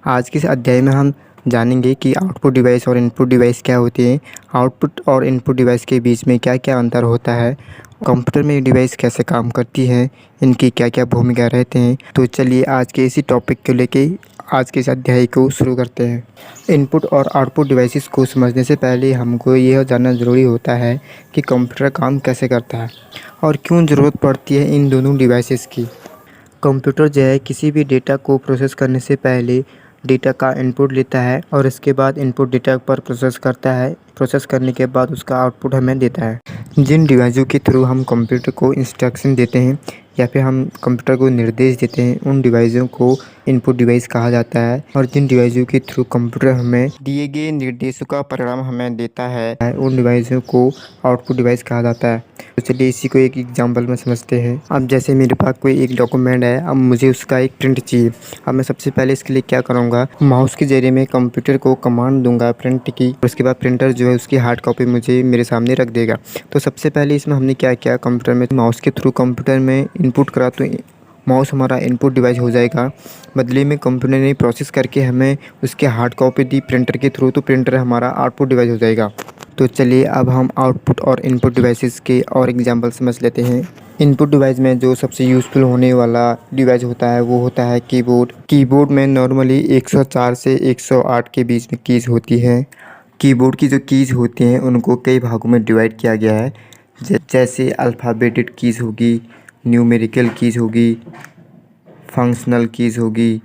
आज के इस अध्याय में हम जानेंगे कि आउटपुट डिवाइस और इनपुट डिवाइस क्या होते हैं, आउटपुट और इनपुट डिवाइस के बीच में क्या क्या अंतर होता है, कंप्यूटर में डिवाइस कैसे काम करती है, इनकी क्या क्या भूमिका रहते हैं। तो चलिए आज के इसी टॉपिक को लेके आज के इस अध्याय को शुरू करते हैं। इनपुट और आउटपुट डिवाइसेस को समझने से पहले हमको यह जानना ज़रूरी होता है कि कंप्यूटर काम कैसे करता है और क्यों ज़रूरत पड़ती है इन दोनों डिवाइसेस की। कंप्यूटर जो है किसी भी डेटा को प्रोसेस करने से पहले डेटा का इनपुट लेता है और इसके बाद इनपुट डेटा पर प्रोसेस करता है। प्रोसेस करने के बाद उसका आउटपुट हमें देता है। जिन डिवाइसों के थ्रू हम कंप्यूटर को इंस्ट्रक्शन देते हैं या फिर हम कंप्यूटर को निर्देश देते हैं, उन डिवाइसों को इनपुट डिवाइस कहा जाता है। और जिन डिवाइसों के थ्रू कंप्यूटर हमें दिए गए निर्देशों का परिणाम हमें देता है, उन डिवाइसों को आउटपुट डिवाइस कहा जाता है। तो चलिए इसी को एक एग्जांपल में समझते हैं। अब जैसे मेरे पास कोई एक डॉक्यूमेंट है, अब मुझे उसका एक प्रिंट चाहिए। अब मैं सबसे पहले इसके लिए क्या करूँगा, माउस के जरिए मैं कंप्यूटर को कमांड दूंगा प्रिंट की, और उसके बाद प्रिंटर जो है उसकी हार्ड कॉपी मुझे मेरे सामने रख देगा। तो सबसे पहले इसमें हमने क्या किया, कंप्यूटर में माउस के थ्रू कंप्यूटर में इनपुट करा, तो माउस हमारा इनपुट डिवाइस हो जाएगा। बदले में कंप्यूटर ने प्रोसेस करके हमें उसके हार्ड कॉपी दी प्रिंटर के थ्रू, तो प्रिंटर हमारा आउटपुट डिवाइस हो जाएगा। तो चलिए अब हम आउटपुट और इनपुट डिवाइसेस के और एग्जांपल समझ लेते हैं। इनपुट डिवाइस में जो सबसे यूज़फुल होने वाला डिवाइस होता है वो होता है कीबोर्ड। कीबोर्ड में नॉर्मली 104 से 108 के बीच में कीज़ होती हैं। कीबोर्ड की जो कीज़ होती हैं उनको कई भागों में डिवाइड किया गया है, जैसे अल्फ़ाबेटेड कीज़ होगी, न्यूमेरिकल कीज़ होगी, फंक्शनल कीज़ होगी,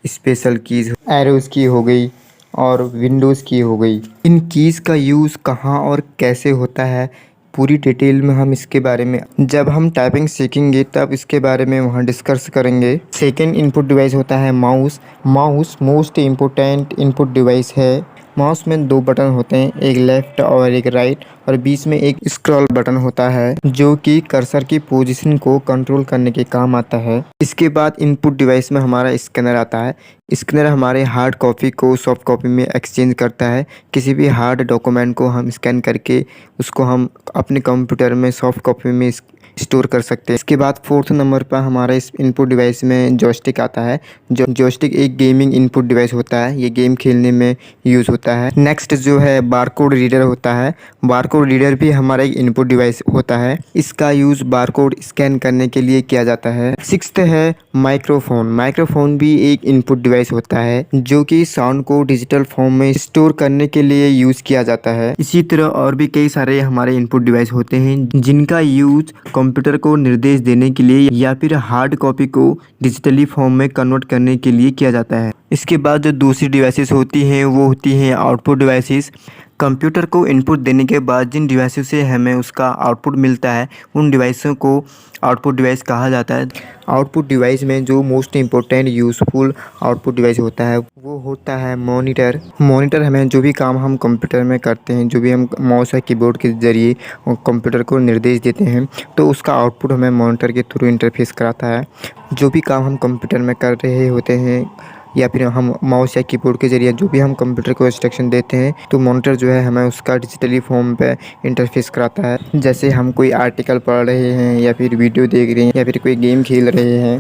स्पेशल कीज़, एरोज़ की हो गई और विंडोज़ की हो गई। इन कीज़ का यूज़ कहाँ और कैसे होता है, पूरी डिटेल में हम इसके बारे में जब हम टाइपिंग सीखेंगे तब इसके बारे में वहाँ डिस्कस करेंगे। सेकेंड इनपुट डिवाइस होता है mouse. Mouse most important input device है। माउस में दो बटन होते हैं, एक लेफ़्ट और एक राइट, और बीच में एक स्क्रॉल बटन होता है जो कि कर्सर की पोजीशन को कंट्रोल करने के काम आता है। इसके बाद इनपुट डिवाइस में हमारा स्कैनर आता है। स्कैनर हमारे हार्ड कॉपी को सॉफ्ट कॉपी में एक्सचेंज करता है। किसी भी हार्ड डॉक्यूमेंट को हम स्कैन करके उसको हम अपने कंप्यूटर में सॉफ्ट कॉपी में स्टोर कर सकते हैं। इसके बाद फोर्थ नंबर पर हमारा इस इनपुट डिवाइस में जॉयस्टिक आता है। जॉयस्टिक एक गेमिंग इनपुट डिवाइस होता है, ये गेम खेलने में यूज़ होता है। नेक्स्ट जो है बारकोड रीडर होता है। बारकोड रीडर भी हमारा एक इनपुट डिवाइस होता है। इसका यूज़ बारकोड स्कैन करने के लिए किया जाता है। सिक्स्थ है माइक्रोफोन। माइक्रोफोन भी एक इनपुट डिवाइस होता है जो कि साउंड को डिजिटल फॉर्म में स्टोर करने के लिए यूज़ किया जाता है। इसी तरह और भी कई सारे हमारे इनपुट डिवाइस होते हैं जिनका यूज़ कंप्यूटर को निर्देश देने के लिए या फिर हार्ड कॉपी को डिजिटली फॉर्म में कन्वर्ट करने के लिए किया जाता है। इसके बाद जो दूसरी डिवाइसेस होती हैं वो होती हैं आउटपुट डिवाइसेस। कंप्यूटर को इनपुट देने के बाद जिन डिवाइसों से हमें उसका आउटपुट मिलता है उन डिवाइसों को आउटपुट डिवाइस कहा जाता है। आउटपुट डिवाइस में जो most important useful output device होता है वो होता है मॉनिटर। मॉनिटर हमें जो भी काम हम कंप्यूटर में करते हैं, जो भी हम माउस या कीबोर्ड के ज़रिए कंप्यूटर को निर्देश देते हैं, तो उसका आउटपुट हमें मॉनिटर के थ्रू इंटरफेस कराता है। जो भी काम हम कंप्यूटर में कर रहे होते हैं या फिर हम माउस या कीबोर्ड के जरिए जो भी हम कंप्यूटर को इंस्ट्रक्शन देते हैं, तो मॉनिटर जो है हमें उसका डिजिटली फॉर्म पे इंटरफेस कराता है। जैसे हम कोई आर्टिकल पढ़ रहे हैं या फिर वीडियो देख रहे हैं या फिर कोई गेम खेल रहे हैं,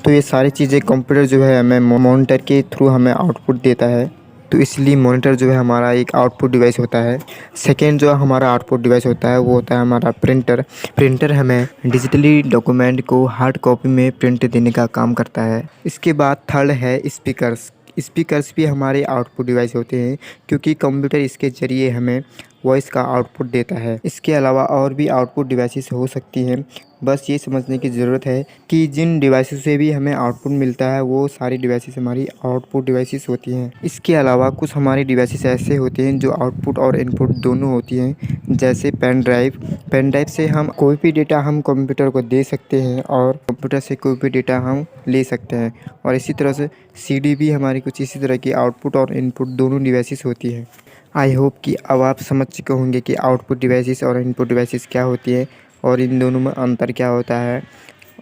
तो ये सारी चीज़ें कंप्यूटर जो है हमें मॉनिटर के थ्रू हमें आउटपुट देता है। तो इसलिए मॉनिटर जो है हमारा एक आउटपुट डिवाइस होता है। सेकेंड जो हमारा आउटपुट डिवाइस होता है वो होता है हमारा प्रिंटर। प्रिंटर हमें डिजिटली डॉक्यूमेंट को हार्ड कॉपी में प्रिंट देने का काम करता है। इसके बाद थर्ड है स्पीकर्स। स्पीकर्स भी हमारे आउटपुट डिवाइस होते हैं क्योंकि कंप्यूटर इसके ज़रिए हमें वॉइस का आउटपुट देता है। इसके अलावा और भी आउटपुट डिवाइसेस हो सकती हैं, बस ये समझने की ज़रूरत है कि जिन डिवाइसेस से भी हमें आउटपुट मिलता है वो सारी डिवाइसेस हमारी आउटपुट डिवाइसेस होती हैं। इसके अलावा कुछ हमारी डिवाइसेस ऐसे होते हैं जो आउटपुट और इनपुट दोनों होती हैं, जैसे पेन ड्राइव। पेन ड्राइव से हम कोई भी डेटा हम कंप्यूटर को दे सकते हैं और कंप्यूटर से कोई भी डेटा हम ले सकते हैं। और इसी तरह से CD भी हमारी कुछ इसी तरह की आउटपुट और इनपुट दोनों डिवाइसेस होती हैं। आई होप कि अब आप समझ चुके होंगे कि आउटपुट डिवाइसेस और इनपुट डिवाइसेस क्या होती है और इन दोनों में अंतर क्या होता है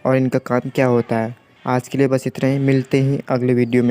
और इनका काम क्या होता है। आज के लिए बस इतना ही, मिलते हैं अगले वीडियो में।